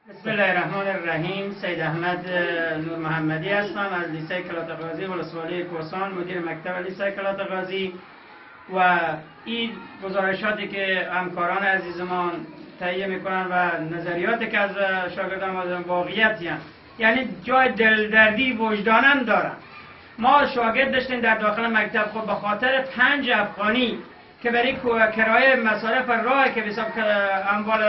بسم الله الرحمن الرحیم. سید احمد نور محمدی هستم از لیسه کلات غازی ولسوالی کوهستان، مدیر مکتب لیسه کلات غازی. و این گزارشاتی که همکاران عزیزمان تهیه میکنن و نظریاتی که از شاگردان واقعیتی هستند، یعنی جای دلدردی وجدانم دارن. ما شاگرد داشتیم در داخل مکتب، خود به خاطر 5 افغانی که برای کرایه مصارف راه که حساب اموال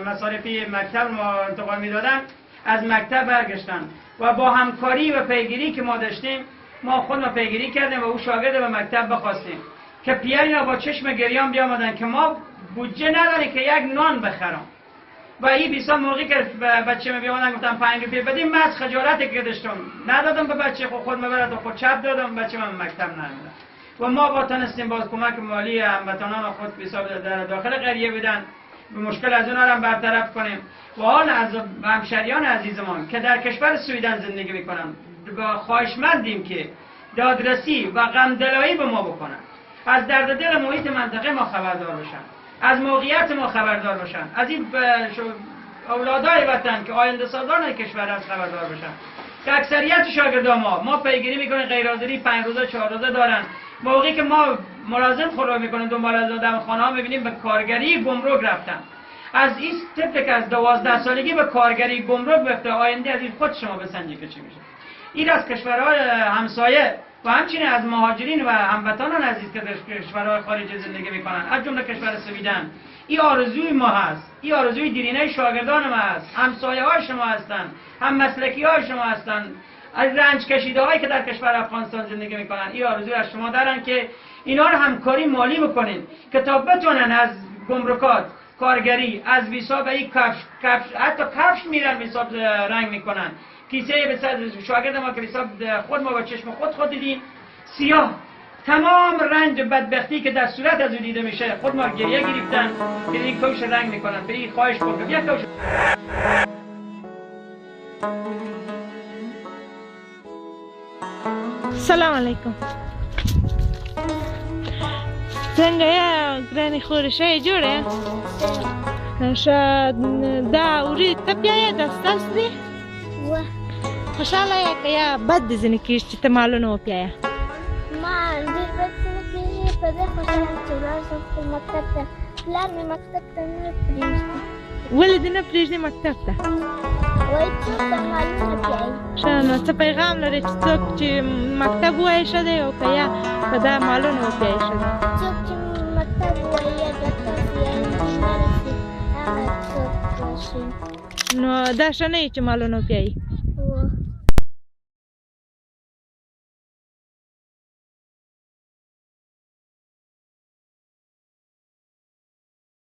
مصارفی مکتب ما انتقال میدادن از مکتب برگشتن و با همکاری و پیگیری که ما داشتیم ما خود پیگیری کردیم و او شاگرد به مکتب بخواستیم که پیارینا با چشم گریان بیامدن که ما بودجه نداریم که یک نان بخرم. و این بیسا موقعی که بچه می بیامدن گفتم 5 روپیه بدیم، من از خجالتی که داشتم ندادم به بچه، خود مبرد و خود چپ دادم، بچه من مکتب نمیدم. و ما با تونستیم باز کمک مالی هموطنان خود حساب در داخل قریه بدن، به مشکل از اونها را برطرف کنیم. و حال از همشهریان عزیزمان که در کشور سویدن زندگی میکنن خواهشمندیم که دادرسی و غمدلایی به ما بکنن، از درد دل محیط منطقه ما خبردار بشن، از موقعیت ما خبردار بشن، از این اولادای وطن که آینده سازان کشور از خبردار بشن. که اکثریت شاگردان ما پیگیری میکنیم غیر حاضری 5 روزه 4 روزه دارن. موقعی که ما ملازم خود میکنیم دنبال از آدم خانه ها میبینیم به کارگری گمرک رفتن. از این طفل که از 12 سالگی به کارگری گمرک رفته، آینده از این خود شما بسنجید که چی میشه. این از کشورهای همسایه و همچنین از مهاجرین و هموطنان عزیز که در کشورهای خارجی زندگی میکنن، از جمله کشور سویدن، این آرزوی ما هست، این آرزوی دیرینه شاگردان ما هست، همسایه های شما هستن، هم مسلکی های شما هستن، از رنج کشیده هایی که در کشور افغانستان زندگی میکنن. این آرزوی از شما دارن که اینا رو همکاری مالی بکنین که تا بتونن از گمرکات، کارگری، از ویسا به این کفش حتی کفش میرن حساب رنگ میکنن. کیسه به صد شاگرد ما که حساب خود ما با چشم خود دیدیم، سیاه، تمام رنج بدبختی که در صورت از او دیده میشه، خود ما گریه گرفتن که این کوش رنگ میکنن. به این خواهش کنم یک کوش. سلام علیکم. څنګه یا ګرانې خورشه جوړه شاید دا وری ته بیا یې د ستاسو دی خوشحاله یې که یا بد دې ځینې کېږي چې ته مالونه وپیایه؟ ما ډېر بد څه نه کېږي، په دې خوشحاله یم چې ولاړ شم خپل مکتب ته. پلار مې مکتب ته نه پرېږدي. ولې دې نه پرېږدي مکتب ته؟ وایي چې ته مالونه پیایي. ښه، نو څه پیغام لرې چې څوک چې مکتب ووایي ښه دی او که یا که دا مالونه وپیایي ښه دی؟ څوک چې مکتب ووایي یا ډاکټر شي یا انجینر شي، هغه څوک ښه شي. نو دا ښه نه وي چې مالونه وپیایي؟